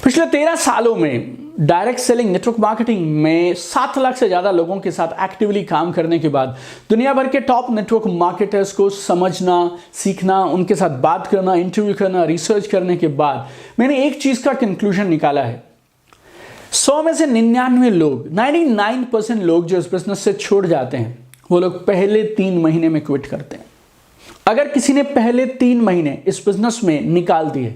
पिछले 13 सालों में डायरेक्ट सेलिंग नेटवर्क मार्केटिंग में 7 लाख से ज़्यादा लोगों के साथ एक्टिवली काम करने के बाद दुनिया भर के टॉप नेटवर्क मार्केटर्स को समझना, सीखना, उनके साथ बात करना, इंटरव्यू करना, रिसर्च करने के बाद मैंने एक चीज़ का कंक्लूजन निकाला है। 100 में से 99 लोग, 99% लोग जो इस बिजनेस से छोड़ जाते हैं वो लोग पहले 3 महीने में क्विट करते हैं। अगर किसी ने पहले 3 महीने इस बिजनेस में निकाल दिए,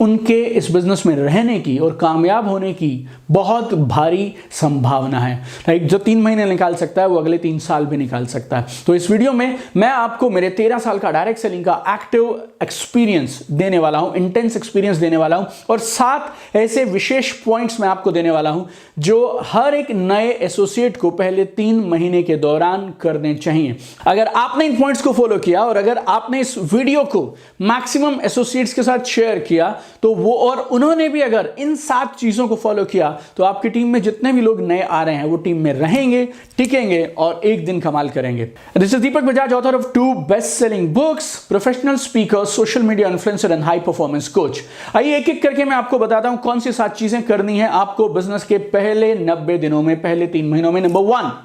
उनके इस बिजनेस में रहने की और कामयाब होने की बहुत भारी संभावना है। राइट, जो 3 महीने निकाल सकता है वो अगले 3 साल भी निकाल सकता है। तो इस वीडियो में मैं आपको मेरे 13 साल का डायरेक्ट सेलिंग का एक्टिव एक्सपीरियंस देने वाला हूं, इंटेंस एक्सपीरियंस देने वाला हूं और 7 ऐसे विशेष पॉइंट्स मैं आपको देने वाला हूं जो हर एक नए एसोसिएट को पहले 3 महीने के दौरान करने चाहिए। अगर आपने इन पॉइंट्स को फॉलो किया और अगर आपने इस वीडियो को मैक्सिमम एसोसिएट्स के साथ शेयर किया तो वो और उन्होंने भी अगर इन 7 चीजों को फॉलो किया तो आपकी टीम में जितने भी लोग नए आ रहे हैं वो टीम में रहेंगे, टिकेंगे और एक दिन कमाल करेंगे। This is Deepak Bajaj, author of 2 best selling books, professional speaker, social media influencer and high performance coach. आइए एक एक करके मैं आपको बताता हूं कौन सी 7 चीजें करनी है आपको बिजनेस के पहले 90 दिनों में, पहले 3 महीनों में। Number 1,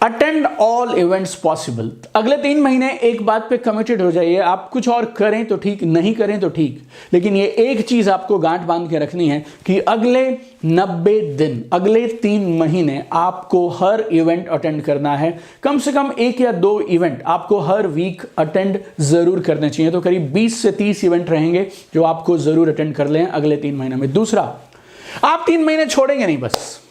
attend all events possible. अगले 3 महीने एक बात पे कमिटेड हो जाइए। आप कुछ और करें तो ठीक, नहीं करें तो ठीक, लेकिन ये एक चीज आपको गांठ बांध के रखनी है कि अगले 90 दिन, अगले 3 महीने आपको हर इवेंट अटेंड करना है। कम से कम 1 या 2 इवेंट आपको हर वीक अटेंड जरूर करने चाहिए। तो करीब 20 से 30 इवेंट रहेंगे जो आपको जरूर अटेंड कर लें अगले 3 महीने में। दूसरा, आप 3 महीने छोड़ेंगे नहीं, बस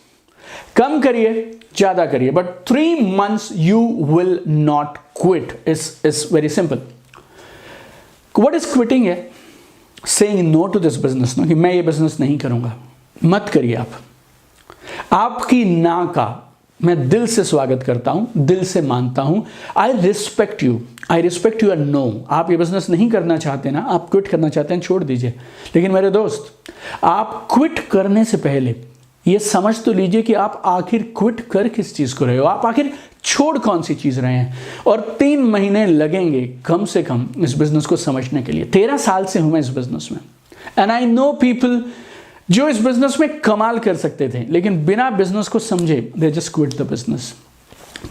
कम करिए, ज्यादा करिए, but 3 months you will not quit. Is very simple. What is quitting है? Saying no to this business, ना कि मैं ये बिजनेस नहीं करूंगा। मत करिए आप। आपकी ना का मैं दिल से स्वागत करता हूं, दिल से मानता हूं। I respect your no. आप ये बिजनेस नहीं करना चाहते ना, आप क्विट करना चाहते हैं, छोड़ दीजिए। लेकिन मेरे दोस्त, आप क्विट करने से पहले ये समझ तो लीजिए कि आप आखिर क्विट कर किस चीज को रहे हो, आप आखिर छोड़ कौन सी चीज रहे हैं। और 3 महीने लगेंगे कम से कम इस बिजनेस को समझने के लिए। 13 साल से हूं मैं इस बिजनेस में, एंड आई नो पीपल जो इस बिजनेस में कमाल कर सकते थे लेकिन बिना बिजनेस को समझे they just quit the business.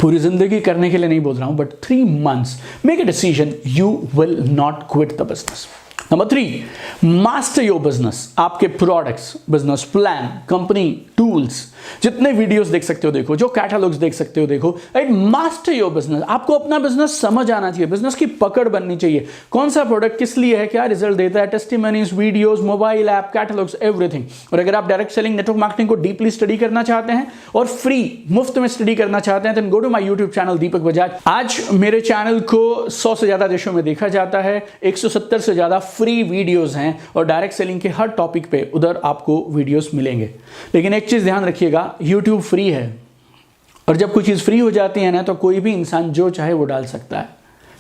पूरी जिंदगी करने के लिए नहीं बोल रहा हूं, but 3 months make a decision, you will not quit the business. Number 3, master your business. आपके products, business plan, company tools, जितने वीडियोस देख सकते हो देखो, जो कैटलॉग्स देख सकते हो देखो। Right, master your business. आपको अपना बिजनेस समझ आना चाहिए, बिजनेस की पकड़ बननी चाहिए। कौन सा प्रोडक्ट किस लिए है, क्या रिजल्ट देता है, testimonies, videos, mobile app, catalogues, everything. और अगर आप डायरेक्ट सेलिंग नेटवर्क मार्केटिंग को डीपली स्टडी करना चाहते हैं और फ्री मुफ्त में स्टडी करना चाहते हैं, then go to my YouTube channel Deepak Bajaj. आज मेरे चैनल को 100 से ज्यादा देशों में देखा जाता है, 170 से ज्यादा फ्री वीडियोस हैं और डायरेक्ट सेलिंग के हर टॉपिक पे उधर आपको वीडियोस मिलेंगे। लेकिन एक चीज ध्यान रखिएगा, YouTube फ्री है और जब कोई चीज फ्री हो जाती है ना तो कोई भी इंसान जो चाहे वो डाल सकता है।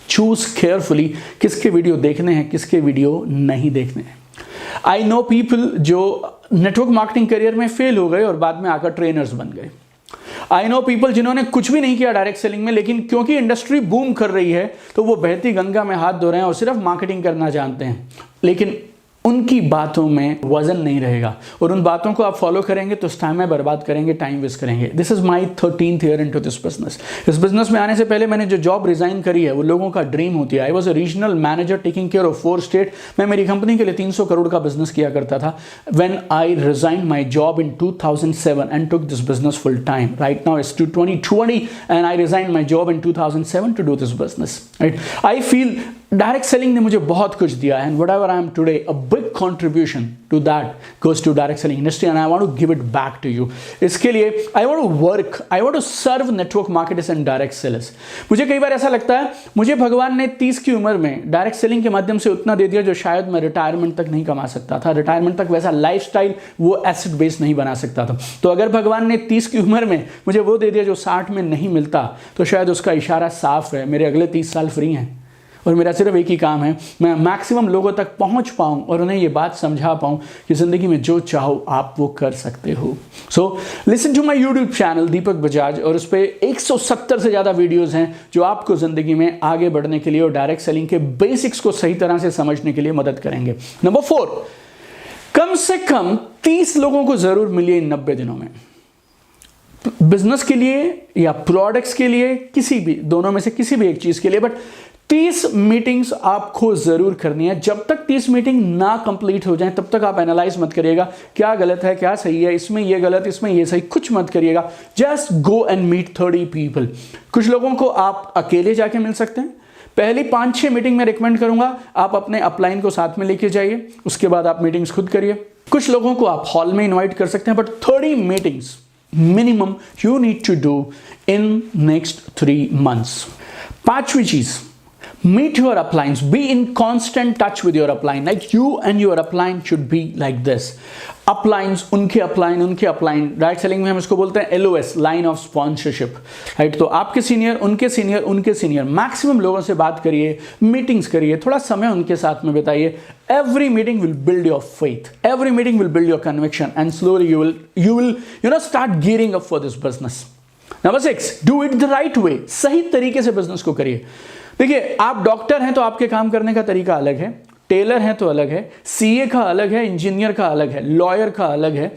चूज केयरफुली किसके वीडियो देखने हैं, किसके वीडियो नहीं देखने हैं। आई नो पीपल जो नेटवर्क मार्केटिंग करियर में फेल हो गए और बाद में आकर ट्रेनर्स बन गए। आई नो पीपल जिन्होंने कुछ भी नहीं किया डायरेक्ट सेलिंग में, लेकिन क्योंकि इंडस्ट्री बूम कर रही है तो वो बहती गंगा में हाथ धो रहे हैं और सिर्फ मार्केटिंग करना जानते हैं, लेकिन उनकी बातों में वजन नहीं रहेगा और उन बातों को आप फॉलो करेंगे तो टाइम बर्बाद करेंगे, टाइम वेस्ट करेंगे। This is my 13th year into this business. इस बिजनेस में आने से पहले मैंने जो जॉब रिजाइन करी है वो लोगों का ड्रीम होती है। I was a regional manager taking care of 4 state. मैं मेरी कंपनी के लिए 300 करोड़ का बिजनेस किया करता था। When I resign my job in 2007 and took this business full time. Right now it's 2020 and I resign my job in 2007 to do this business. Right, I feel direct selling ने मुझे बहुत कुछ दिया है, and whatever I am today, a big contribution to that goes to direct selling industry and I want to give it back to you. इसके लिए आई want to work, I want to serve network marketers and direct sellers. मुझे कई बार ऐसा लगता है मुझे भगवान ने 30 की उम्र में डायरेक्ट सेलिंग के माध्यम से उतना दे दिया जो शायद मैं रिटायरमेंट तक नहीं कमा सकता था, रिटायरमेंट तक वैसा लाइफस्टाइल, वो एसेट बेस नहीं बना सकता था। तो अगर भगवान ने 30 की उम्र में मुझे वो दे दिया जो 60 में नहीं मिलता, तो शायद उसका इशारा साफ है, मेरे अगले 30 साल फ्री हैं और मेरा सिर्फ एक ही काम है, मैं मैक्सिमम लोगों तक पहुंच पाऊं और उन्हें ये बात समझा पाऊं कि जिंदगी में जो चाहो आप वो कर सकते हो। So listen to my YouTube channel Deepak Bajaj, और उस पर 170 से ज़्यादा वीडियोस हैं जो आपको ज़िंदगी में आगे बढ़ने के लिए और डायरेक्ट सेलिंग के बेसिक्स को सही तरह से समझने के लिए मदद करेंगे। नंबर 4, कम से कम 30 लोगों को जरूर मिलिए इन 90 दिनों में, बिजनेस के लिए या प्रोडक्ट्स के लिए, किसी भी, दोनों में से किसी भी एक चीज के लिए, बट 30 मीटिंग्स आपको जरूर करनी है। जब तक 30 मीटिंग ना कंप्लीट हो जाए तब तक आप एनालाइज मत करिएगा क्या गलत है क्या सही है, इसमें ये गलत इसमें ये सही, कुछ मत करिएगा। Just go and meet 30 people. कुछ लोगों को आप अकेले जाके मिल सकते हैं। पहली 5-6 मीटिंग में रिकमेंड करूंगा आप अपने अपलाइन को साथ में लेके जाइए, उसके बाद आप मीटिंग्स खुद करिए। कुछ लोगों को आप हॉल में इन्वाइट कर सकते हैं, but 30 meetings minimum you need to do in next 3 months. 5वीं चीज, meet your uplines, be in constant touch with your upline, like you and your upline should be like this. uplines, उनके upline, direct selling में हम इसको बोलते हैं LOS, line of sponsorship, right. तो आपके सीनियर, उनके सीनियर, मैक्सिमम लोगों से बात करिए, मीटिंग्स करिए, थोड़ा समय उनके साथ में बिताइए। every meeting will build your faith, every meeting will build your conviction, and slowly you will start gearing up for this business. Number 6, do it the right way, सही तरीके से बिजनेस को करिए। देखिए, आप डॉक्टर हैं तो आपके काम करने का तरीका अलग है, टेलर हैं तो अलग है, सीए का अलग है, इंजीनियर का अलग है, लॉयर का अलग है,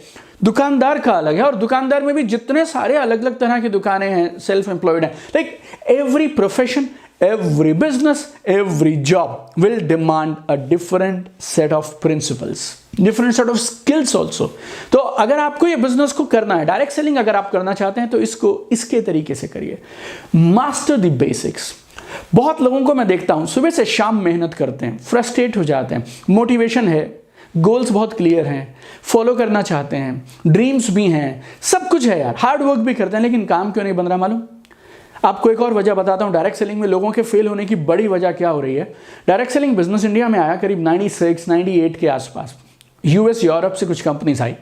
दुकानदार का अलग है, और दुकानदार में भी जितने सारे अलग अलग तरह की दुकानें हैं, सेल्फ एम्प्लॉयड हैं। Like every profession, every business, every job will demand a different set of principles, different set of skills also. तो अगर आपको ये बिजनेस को करना है, डायरेक्ट सेलिंग अगर आप करना चाहते हैं तो इसको इसके तरीके से करिए। Master the basics. बहुत लोगों को मैं देखता हूं सुबह से शाम मेहनत करते हैं, फ्रस्ट्रेट हो जाते हैं, मोटिवेशन है, गोल्स बहुत क्लियर हैं, फॉलो करना चाहते हैं, ड्रीम्स भी हैं, सब कुछ है यार, हार्ड वर्क भी करते हैं, लेकिन काम क्यों नहीं बन रहा मालूम? आपको एक और वजह बताता हूं, डायरेक्ट सेलिंग में लोगों के फेल होने की बड़ी वजह क्या हो रही है। डायरेक्ट सेलिंग बिजनेस इंडिया में आया करीब 96-98 के आसपास, यूएस यूरोप से कुछ कंपनीज आई,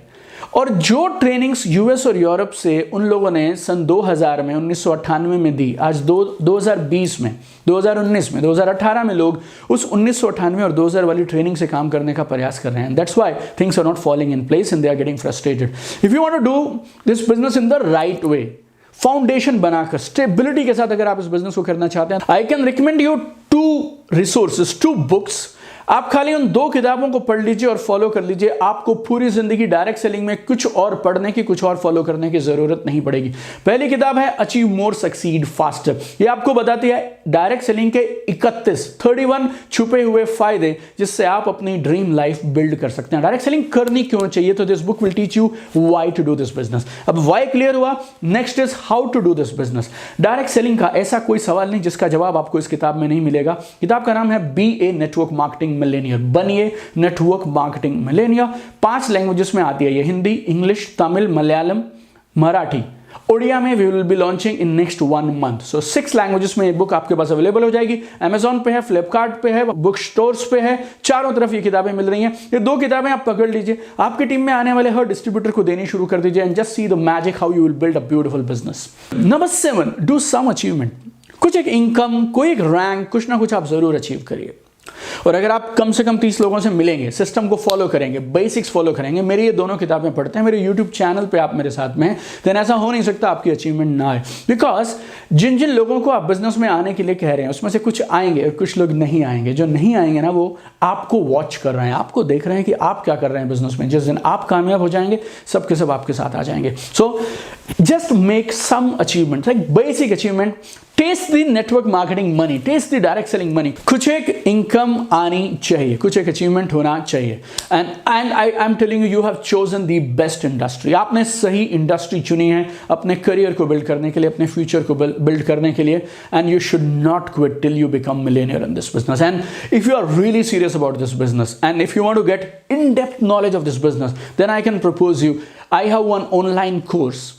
और जो ट्रेनिंग्स यूएस और यूरोप से उन लोगों ने सन 2000 में 1998 में दी, आज 2020 में 2019 में 2018 में लोग उस 1998 और 2000 वाली ट्रेनिंग से काम करने का प्रयास कर रहे हैं। That's why things are not falling in place and they are getting frustrated. If you want to do this business in the right way, foundation बनाकर स्टेबिलिटी के साथ अगर आप इस बिजनेस को करना चाहते हैं, I can recommend you 2 resources, 2 books. आप खाली उन 2 किताबों को पढ़ लीजिए और फॉलो कर लीजिए, आपको पूरी जिंदगी डायरेक्ट सेलिंग में कुछ और पढ़ने की, कुछ और फॉलो करने की जरूरत नहीं पड़ेगी। पहली किताब है अचीव मोर सक्सीड फास्टर। ये आपको बताती है डायरेक्ट सेलिंग के 31 छुपे हुए फायदे जिससे आप अपनी ड्रीम लाइफ बिल्ड कर सकते हैं। डायरेक्ट सेलिंग करनी क्यों चाहिए, तो this book will teach you why to do this business. अब व्हाई क्लियर हुआ, next is how to do this business. Direct selling का ऐसा कोई सवाल नहीं जिसका जवाब आपको इस किताब में नहीं मिलेगा। किताब का नाम है be a network marketing millionaire, बनिए नेटवर्क मार्केटिंग मिलेनियर। 5 लैंग्वेजेस में आती है ये, हिंदी, इंग्लिश, तमिल, मलयालम, मराठी, ओडिया में we will be launching in next 1 month. So 6 languages में ये बुक आपके पास अवेलेबल हो जाएगी। अमेजॉन पे है, फ्लिपकार्ट पे है, बुक स्टोर्स पे है, चारों तरफ ये किताबें मिल रही हैं। ये 2 किताबें आप पकड़ लीजिए, आपकी टीम में आने वाले हर डिस्ट्रीब्यूटर को देनी शुरू कर दीजिए, and just see the magic how you will build a beautiful business. Number 7, do some achievement. कुछ एक इनकम, कोई एक रैंक, कुछ ना कुछ आप जरूर अचीव करिए। और अगर आप कम से कम 30 लोगों से मिलेंगे, सिस्टम को फॉलो करेंगे, बेसिक्स फॉलो करेंगे, मेरी ये दोनों किताबें पढ़ते हैं, मेरे यूट्यूब चैनल पे आप मेरे साथ में हैं, देन ऐसा हो नहीं सकता आपकी अचीवमेंट ना आए। बिकॉज जिन जिन लोगों को आप बिजनेस में आने के लिए कह रहे हैं उसमें से कुछ आएंगे और कुछ लोग नहीं आएंगे। जो नहीं आएंगे ना, वो आपको वॉच कर रहे हैं, आपको देख रहे हैं कि आप क्या कर रहे हैं बिजनेस में। जिस दिन आप कामयाब हो जाएंगे, सबके सब आपके साथ आ जाएंगे। So just make some achievement, like basic achievement. Test the network marketing money, test the direct selling money. कुछ एक इनकम आनी चाहिए, कुछ एक अचीवमेंट होना चाहिए। And I am telling you, you have chosen the best industry. आपने सही इंडस्ट्री चुनी है अपने करियर को बिल्ड करने के लिए, अपने फ्यूचर को बिल्ड करने के लिए। And you should not quit till you become millionaire in this business. And if you are really serious about this business, and if you want to get in depth knowledge of this business, then I can propose you, I have one online course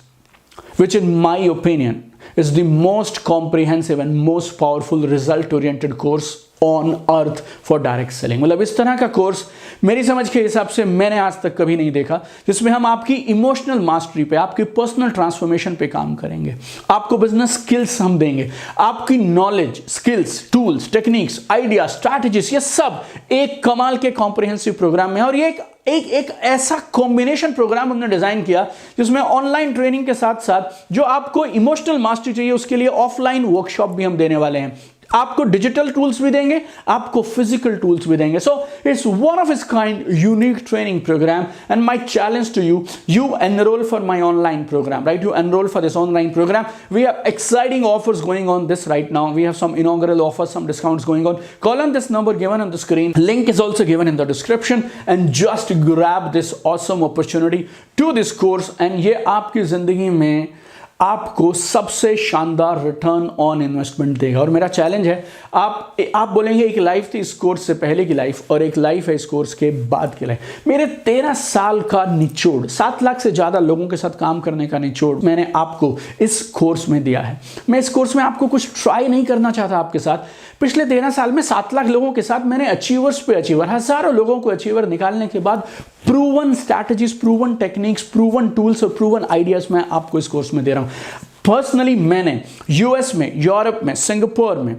which in my opinion is the most comprehensive and most powerful result oriented course on earth for direct selling। मतलब इस तरह का course मेरी समझ के हिसाब से मैंने आज तक कभी नहीं देखा, जिसमें हम आपकी इमोशनल मास्टरी पे, आपकी पर्सनल ट्रांसफॉर्मेशन पे काम करेंगे। आपको बिजनेस स्किल्स हम देंगे, आपकी knowledge, skills, tools, techniques, idea, strategies, ये सब एक कमाल के कॉम्प्रिहेंसिव प्रोग्राम में। और ये एक ऐसा कॉम्बिनेशन प्रोग्राम हमने डिजाइन किया जिसमें ऑनलाइन ट्रेनिंग के साथ साथ जो आपको इमोशनल मास्टरी चाहिए उसके लिए ऑफलाइन वर्कशॉप भी हम देने वाले हैं। आपको डिजिटल टूल्स भी देंगे, आपको फिजिकल टूल्स भी देंगे. So it's one of its kind unique training programme. And my challenge to you, you enroll for my online program, right? You enroll for this online program. We have exciting offers going on this right now. We have some inaugural offers, some discounts going on. Call on this number given on the screen. Link is also given in the description, and just grab this awesome opportunity to this course. And ये आपकी जिंदगी में आपको सबसे शानदार return on investment देगा. और मेरा चैलेंज है, आप बोलेंगे एक लाइफ थी इस कोर्स से पहले की लाइफ और एक लाइफ है इस कोर्स के बाद की लाइफ. मेरे 13 साल का निचोड़, 7 लाख से ज़्यादा लोगों के साथ काम करने का निचोड़ मैंने आपको इस कोर्स में दिया है. मैं इस कोर्स में आपको कुछ ट्राई नहीं करना चाहता आपके साथ. पिछले 13 साल में 7 लाख लोगों के साथ मैंने अचीवर्स पे अचीवर, हज़ारों लोगों को अचीवर निकालने के बाद proven strategies, proven techniques, proven tools और प्रूवन आइडियाज मैं आपको इस कोर्स में दे रहा हूं. पर्सनली मैंने यूएस में, यूरोप में, सिंगापुर में,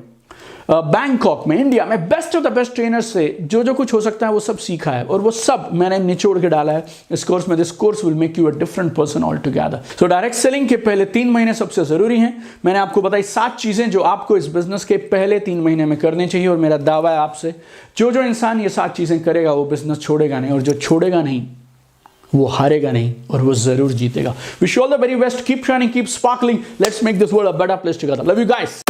बैंकॉक में, इंडिया में best of the best trainers से जो कुछ हो सकता है वो सब सीखा है और वो सब मैंने निचोड़ के डाला है इस कोर्स में. This course will make you a different person all together. So direct selling के पहले 3 महीने सबसे जरूरी हैं. मैंने आपको बताई 7 चीजें जो आपको इस बिजनेस के पहले 3 महीने में करनी चाहिए. और मेरा दावा है आपसे, जो इंसान ये 7 चीजें करेगा वो बिजनेस छोड़ेगा नहीं, और जो छोड़ेगा नहीं वो हारेगा नहीं, और वो जरूर जीतेगा. Wish you all the very best. Keep shining, keep sparkling. Let's make this world a better place together. Love you guys.